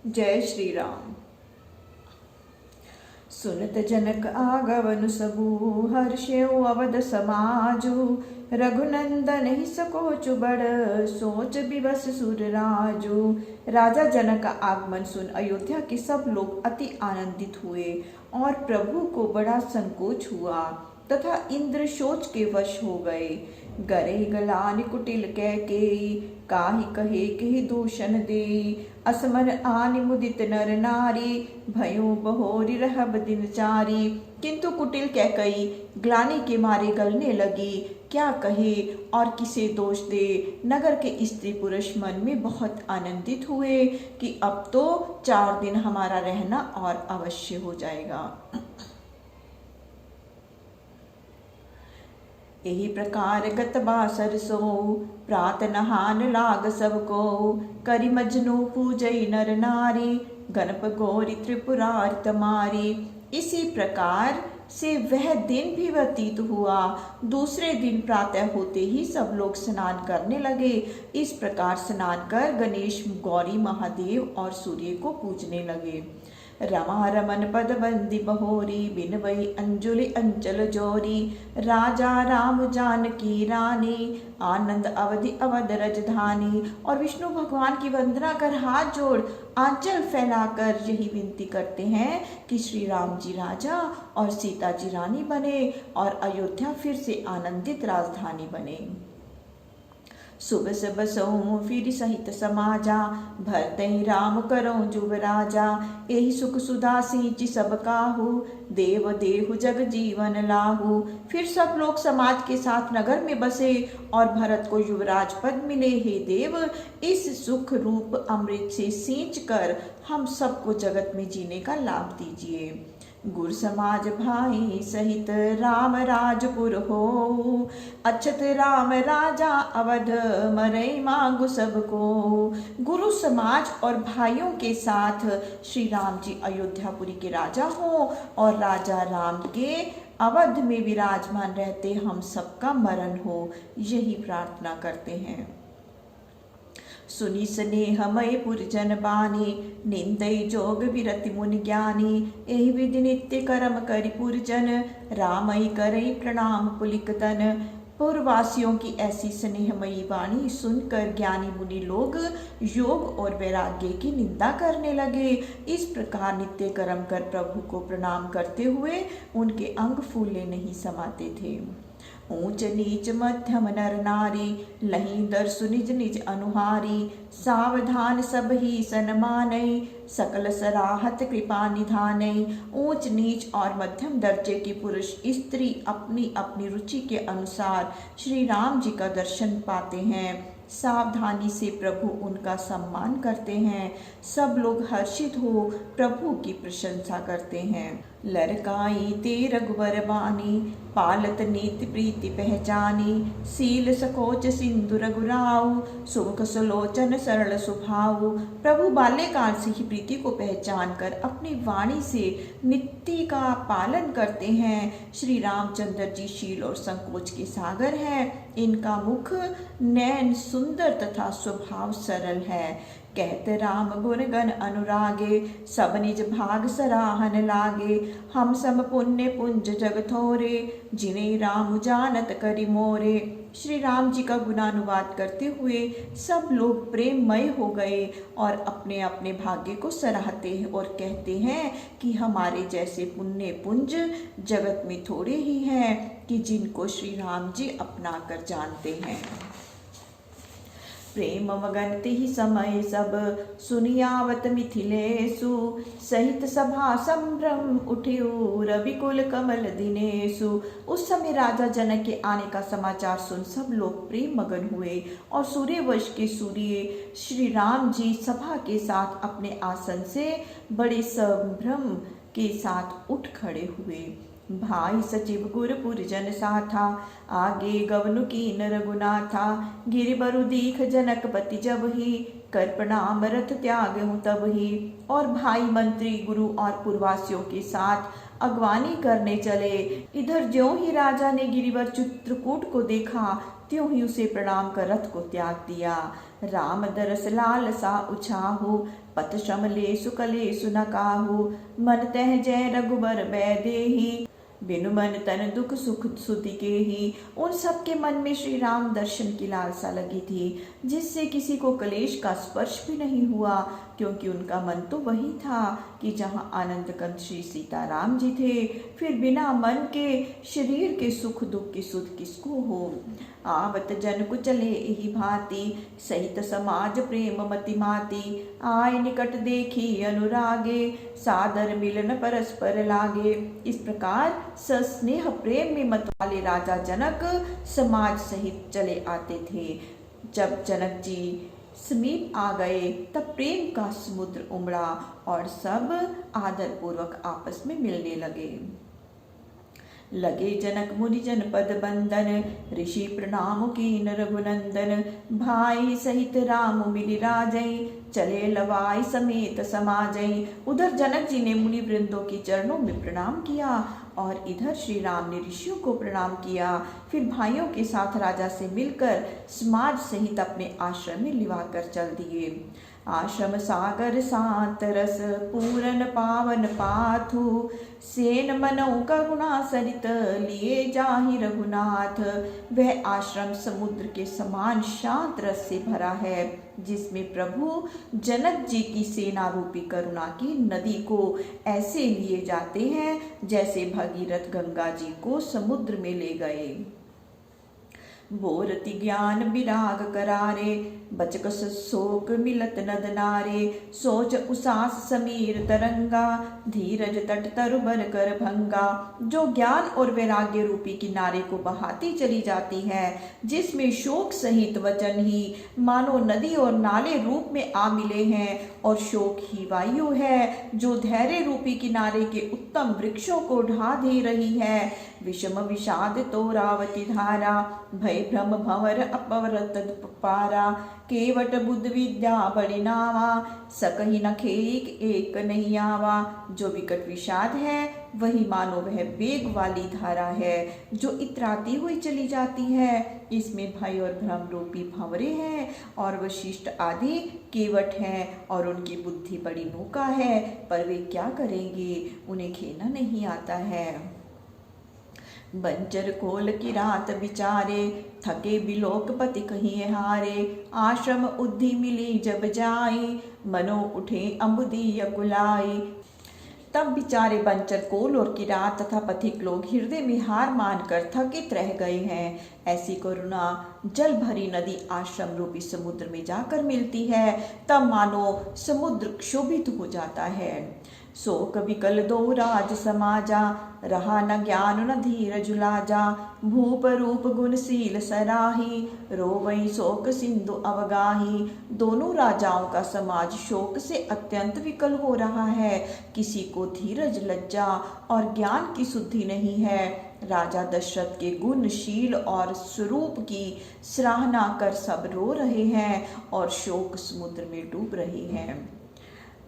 जय श्री राम। सुनत जनक आगवन सबू, हर्षेउ अवध समाजु। रघुनंदन ही सकोचु बड़, सोच विवश सुर राजू। राजा जनक का आगमन सुन अयोध्या के सब लोग अति आनंदित हुए और प्रभु को बड़ा संकोच हुआ तथा इंद्र शोच के वश हो गए। गरे गलान कुटिल कैकेयी, काहि कहे केहि दूषण देई। असमन आनि मुदित नर नारी, भयो बहोरी रहब दिनचारी। किंतु कुटिल कैकेयी ग्लानि के मारे गलने लगी, क्या कहे और किसे दोष दे। नगर के स्त्री पुरुष मन में बहुत आनंदित हुए कि अब तो 4 दिन हमारा रहना और अवश्य हो जाएगा। यही प्रकार गत बासर सो, प्रात नहान लाग सबको। करि मजनू पूजई नर नारी, गणप गौरी त्रिपुरारि तमारी। इसी प्रकार से वह दिन भी व्यतीत हुआ। दूसरे दिन प्रातः होते ही सब लोग स्नान करने लगे। इस प्रकार स्नान कर गणेश, गौरी, महादेव और सूर्य को पूजने लगे। रमा रमन पद बंदी बहोरी, बिनवई अंजुलि अंचल जोरी। राजा राम जानकी रानी, आनंद अवधि अवध रजधानी। और विष्णु भगवान की वंदना कर हाथ जोड़ आंचल फैलाकर यही विनती करते हैं कि श्री राम जी राजा और सीता जी रानी बने और अयोध्या फिर से आनंदित राजधानी बने। सुब सब सऊ फिर सहित समाजा, भरतहि राम करौ जुग राजा। एहि सुख सुधा सींचि सब काहू, देव देहु जग जीवन लाहू। फिर सब लोग समाज के साथ नगर में बसे और भरत को युवराज पद मिले। हे देव, इस सुख रूप अमृत से सींच कर हम सबको जगत में जीने का लाभ दीजिए। गुर समाज भाई सहित राम राजपुर हो, अक्षत राम राजा अवध मरई मांगु सबको। गुरु समाज और भाइयों के साथ श्री राम जी अयोध्यापुरी के राजा हो और राजा राम के अवध में विराजमान रहते हम सबका मरण हो, यही प्रार्थना करते हैं। सुनि स्नेहमय पुरजन बानी, निंदई जोग विरति मुनि ज्ञानी। एहि विधि नित्य कर्म करि पुरजन, रामई करई प्रणाम पुलिक तन। पूर्ववासियों की ऐसी स्नेहमयी वाणी सुनकर ज्ञानी मुनि लोग योग और वैराग्य की निंदा करने लगे। इस प्रकार नित्य कर्म कर प्रभु को प्रणाम करते हुए उनके अंग फूले नहीं समाते थे। ऊंच नीच मध्यम नर नारी, लही दर्शु निज निज अनुहारी। सावधान सब ही सन्मानई, सकल सराहत कृपा निधानई। ऊंच नीच और मध्यम दर्जे की पुरुष स्त्री अपनी अपनी रुचि के अनुसार श्री राम जी का दर्शन पाते हैं। सावधानी से प्रभु उनका सम्मान करते हैं। सब लोग हर्षित हो प्रभु की प्रशंसा करते हैं। लरकाई ते रघुवर बानी, पालत नीति प्रीति पहचानी। सील सकोच सिंधु रघुराऊ, सुमुख सुलोचन सरल सुभाऊ। प्रभु बाल्यकाल से ही प्रीति को पहचान कर अपनी वाणी से नीति का पालन करते हैं। श्री रामचंद्र जी शील और संकोच के सागर हैं। इनका मुख नैन सुंदर तथा स्वभाव सरल है। कहते राम गुण गण अनुरागे, सब निज भाग सराहन लागे। हम सम पुण्य पुंज जग थोरे, जिन्हें राम जानत करि मोरे। श्री राम जी का गुणानुवाद करते हुए सब लोग प्रेममय हो गए और अपने अपने भाग्य को सराहते हैं और कहते हैं कि हमारे जैसे पुण्य पुंज जगत में थोड़े ही हैं कि जिनको श्री राम जी अपना कर जानते हैं। प्रेम मगन ही समय सब, सुनियावत मिथिलेशु। सहित सभा संभ्रम उठियो, रविकुल कमल दिनेशु। उस समय राजा जनक के आने का समाचार सुन सब लोग प्रेम मगन हुए और सूर्यवंश के सूर्य श्री राम जी सभा के साथ अपने आसन से बड़े संभ्रम के साथ उठ खड़े हुए। भाई सचिव गुरपुर जन साथा, आगे गवनु कीन रघुनाथा। गिरिबरु दीख जनकपति जब ही, कर प्रणाम रथ त्याग हूँ तब ही। और भाई मंत्री गुरु और पूर्ववासियों के साथ अगवानी करने चले। इधर ज्यों ही राजा ने गिरिवर चित्रकूट को देखा, त्यों ही उसे प्रणाम कर रथ को त्याग दिया। राम दरस लाल सा उछाहु, पथ श्रमले सुकले सुनकाहु, मन तह जय रघुबर बैदेही, बिनु मन तन दुख सुख सुधि के ही। उन सबके मन में श्री राम दर्शन की लालसा लगी थी, जिससे किसी को कलेश का स्पर्श भी नहीं हुआ, क्योंकि उनका मन तो वही था कि जहाँ आनंद कंद श्री सीताराम जी थे, फिर बिना मन के शरीर के सुख दुख की सुध किसको हो। आवत जन कुचले यही भांति, सहित समाज प्रेम मति माती, आय निकट देखी अनुरागे, सादर मिलन परस्पर लागे। इस प्रकार सस्नेह प्रेम में मत वाले राजा जनक समाज सहित चले आते थे। जब जनक जी समीप आ गए तब प्रेम का समुद्र उमड़ा और सब आदर पूर्वक आपस में मिलने लगे जनक मुनि जनपद बंदन, ऋषि प्रणाम कीन रघुनंदन, भाई सहित राम मिलि राजै, चले लवाई समेत समाजै। उधर जनक जी ने मुनि वृंदों के चरणों में प्रणाम किया और इधर श्री राम ने ऋषियों को प्रणाम किया। फिर भाइयों के साथ राजा से मिलकर समाज सहित अपने आश्रम में लिवा कर चल दिए। आश्रम सागर शांत रस, पूरन पावन पाथु, सेन मनौ करुणा सरित, लिए जाहि रघुनाथ। वह आश्रम समुद्र के समान शांत रस से भरा है, जिसमें प्रभु जनक जी की सेना रूपी करुणा की नदी को ऐसे लिए जाते हैं जैसे भगीरथ गंगा जी को समुद्र में ले गए। बोरति ज्ञान विराग करारे, बचकस शोक मिलत नद नारे, सोच उसास समीर तरंगा, धीरज तट तरुबर कर भंगा। जो ज्ञान और वैराग्य रूपी किनारे को बहाती चली जाती है, जिसमें शोक सहित वचन ही मानो नदी और नाले रूप में आ मिले हैं, और शोक ही वायु है जो धैर्य रूपी किनारे के उत्तम वृक्षों को ढा दे रही है। विषम विषाद तोरावती धारा, भय भ्रम भंवर अपवरत पारा, केवट बुद्ध विद्या बड़ी नावा, सकहि न खेक एक नहीं आवा। जो विकट विषाद है वही मानो वह वेग वाली धारा है जो इतराती हुई चली जाती है। इसमें भय और भ्रम रूपी भंवरे हैं और वशिष्ठ आदि केवट हैं, और उनकी बुद्धि बड़ी नौका है, पर वे क्या करेंगे, उन्हें खेना नहीं आता है। बंजर खोल की रात बिचारे, थके बिलोक पति कहीं हारे, आश्रम उद्धि मिली जब जाई, मनो उठे अम्बुदी कुलाई। तब बिचारे बंचर कोल और किरात तथा पथिक लोग हृदय में हार मानकर थकित रह गए हैं। ऐसी करुणा जल भरी नदी आश्रम रूपी समुद्र में जाकर मिलती है, तब मानो समुद्र क्षोभित हो जाता है। शोक विकल दो राज समाजा, रहा न ज्ञान न धीरज लाजा, भूप रूप गुणशील सराही, रोवई शोक सिंधु अवगाही। दोनों राजाओं का समाज शोक से अत्यंत विकल हो रहा है। किसी को धीरज लज्जा और ज्ञान की शुद्धि नहीं है। राजा दशरथ के गुणशील और स्वरूप की सराहना कर सब रो रहे हैं और शोक समुद्र में डूब रहे हैं।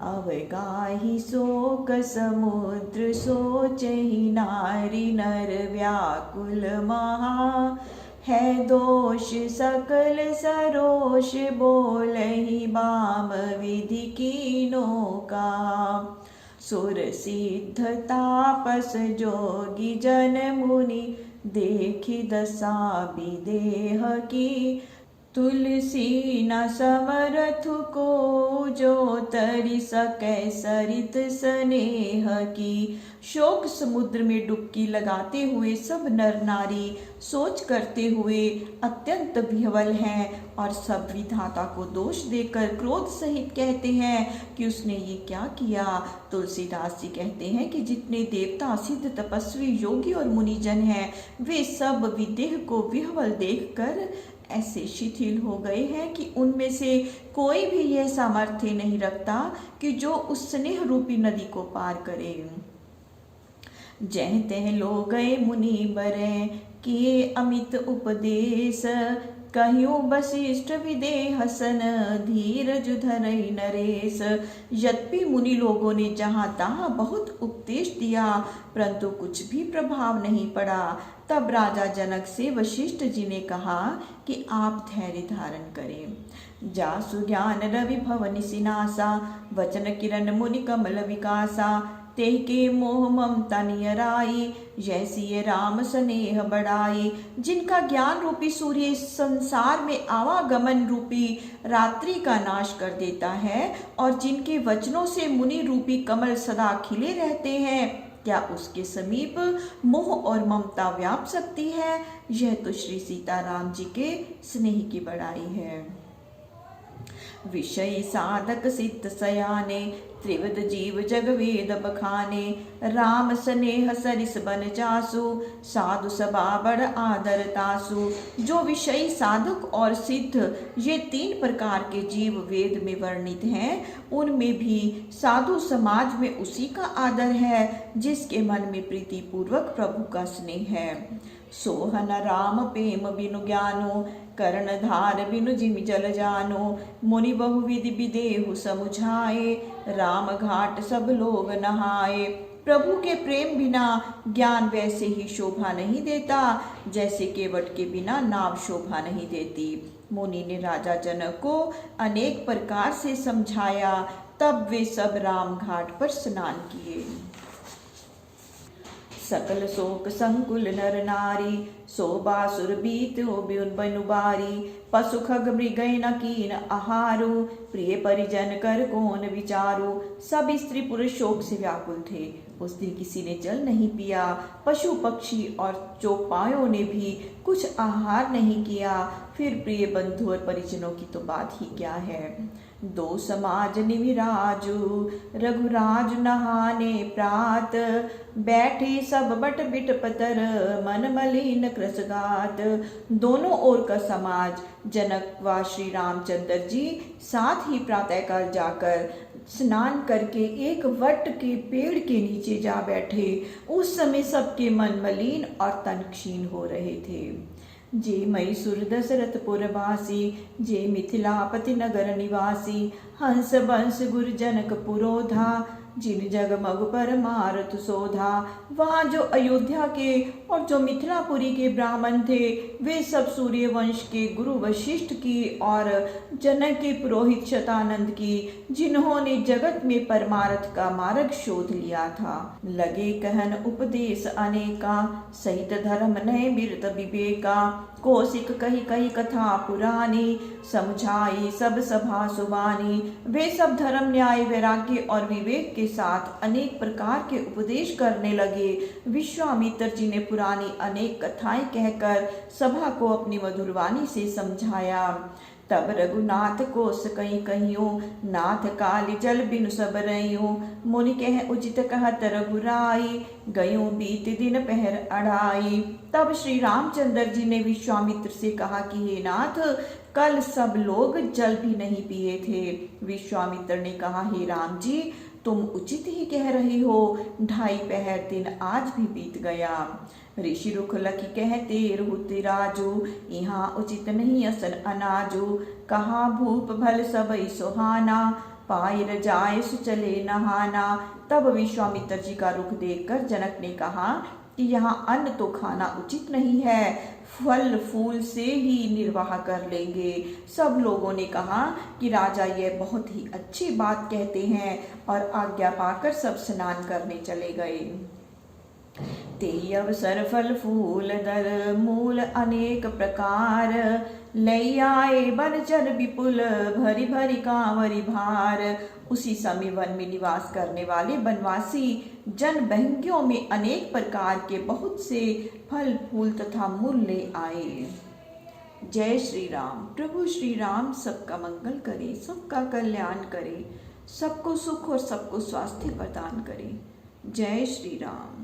अवगाहि शोक समुद्र, सोचहि नारी नर व्याकुल महा, है दोष सकल सरोष, बोलहि बाम विधि कीनो का। सुर सिद्ध तापस जोगी जन मुनि, देखि दशा विदेह की, तुलसी न समरथ को, जो तरि सकै सरित स्नेह की। शोक समुद्र में डुबकी लगाते हुए सब नर नारी सोच करते हुए अत्यंत विह्वल हैं और सब विधाता को दोष देकर क्रोध सहित कहते हैं कि उसने ये क्या किया। तुलसीदास जी कहते हैं कि जितने देवता सिद्ध तपस्वी योगी और मुनिजन हैं, वे सब विदेह को विह्वल देखकर ऐसे शिथिल हो गए हैं कि उनमें से कोई भी यह सामर्थ्य नहीं रखता कि जो उस स्नेह रूपी नदी को पार करे। जह तह लो गए मुनि बरे, किए अमित उपदेश, कहियो वशिष्ठ विदेह सन, धीरज धरई नरेश। यद्यपि मुनि लोगों ने जहाँ तहाँ बहुत उपदेश दिया, परंतु कुछ भी प्रभाव नहीं पड़ा। तब राजा जनक से वशिष्ठ जी ने कहा कि आप धैर्य धारण करें। जासु ज्ञान रवि भवन सिनासा, वचन किरण मुनि कमल विकासा। तेह के मोह ममता नियराई, जैसी ये राम स्नेह बढ़ाई। जिनका ज्ञान रूपी सूर्य संसार में आवागमन रूपी रात्रि का नाश कर देता है, और जिनके वचनों से मुनि रूपी कमल सदा खिले रहते हैं, क्या उसके समीप मोह और ममता व्याप सकती है? यह तो श्री सीताराम जी के स्नेह की बड़ाई है। विषय साधक सिद्ध सयाने, त्रिविध जीव जग वेद बखाने। राम स्नेह सरिस बन जासु, साधु सभा बड़ आदर तासु। जो विषयी साधक और सिद्ध ये 3 प्रकार के जीव वेद में वर्णित हैं, उनमें भी साधु समाज में उसी का आदर है जिसके मन में प्रीति पूर्वक प्रभु का स्नेह है। सोहन राम प्रेम बिनु ज्ञानो, कर्णधार बिनु जिमि जल जानो। मुनि बहुविधि विदेहु समुझाए, राम घाट सब लोग नहाए। प्रभु के प्रेम बिना ज्ञान वैसे ही शोभा नहीं देता, जैसे केवट के बिना नाव शोभा नहीं देती। मुनि ने राजा जनक को अनेक प्रकार से समझाया, तब वे सब राम घाट पर स्नान किए। सकल शोक संकुल नर नारी, सोबासुर बीत बनु बारी। पशु खग मृग न कीन आहारो, प्रिय परिजन कर कौन विचारो। सब स्त्री पुरुष शोक से व्याकुल थे। उस दिन किसी ने जल नहीं पिया। पशु पक्षी और चौपायों ने भी कुछ आहार नहीं किया। फिर प्रिय बंधु और परिजनों की तो बात ही क्या है। 2 समाज निमिराजु, रघुराज नहाने प्रात। बैठे सब बट बिट पतर, मन मलिन कृसगात। दोनों ओर का समाज जनक व श्री रामचंद्र जी साथ ही प्रातःकाल जाकर स्नान करके एक वट के पेड़ के नीचे जा बैठे। उस समय सबके मन मलिन और तन क्षीण हो रहे थे। जे मैसूर दशरथपुर वासी, जे मिथिलापति नगर निवासी। हंस बंस गुर जनक पुरोधा, जिन जगमग पर मारुत शोधा। वहाँ जो अयोध्या के और जो मिथिलापुरी के ब्राह्मण थे, वे सब सूर्य वंश के गुरु वशिष्ठ की और जनक के पुरोहित शतानंद की, जिन्होंने जगत में परमार्थ का मार्ग शोध लिया था। लगे कहन उपदेश अनेका, सहित धर्म नय बिरत विवेका। कौशिक कही कही कथा पुरानी, समझाई सब सभा सुबानी। वे सब धर्म न्याय वैराग्य और विवेक के साथ अनेक प्रकार के उपदेश करने लगे। विश्वामित्र जी ने पुरानी अनेक कथाएं कहकर सभा को अपनी मधुर वाणी से समझाया। तब रघुनाथ कोस कहीं कहियो, नाथ काली जल बिनु सब रहियो। मुनि कह उचित कहत रघुराई, गयो बीत दिन पहर अढ़ाई। तब श्री रामचंद्र जी ने विश्वामित्र से कहा कि हे नाथ, कल सब लोग जल भी नहीं पिए थे। विश्वामित्र ने कहा, हे राम जी, तुम उचित ही कह रहे हो। 2.5 पहर दिन आज भी बीत गया। ऋषि रुख लखी कहते रहुते राजू, यहाँ उचित नहीं असन अनाजू। कहा भूप भल सबई सुहाना, पायर जाय सुचले नहाना। तब विश्वामित्र जी का रुख देखकर जनक ने कहा कि यहाँ अन्न तो खाना उचित नहीं है, फल फूल से ही निर्वाह कर लेंगे। सब लोगों ने कहा कि राजा यह बहुत ही अच्छी बात कहते हैं, और आज्ञा पाकर सब स्नान करने चले गए। ते अवसर फल फूल दल, मूल अनेक प्रकार। लई आए बनचर विपुल, भरी भरी कांवरी भार। उसी समय वन में निवास करने वाले वनवासी जन बहंगियों में अनेक प्रकार के बहुत से फल फूल तथा मूल ले आए। जय श्री राम। प्रभु श्री राम सबका मंगल करे, सबका कल्याण करे, सबको सुख और सबको स्वास्थ्य प्रदान करे। जय श्री राम।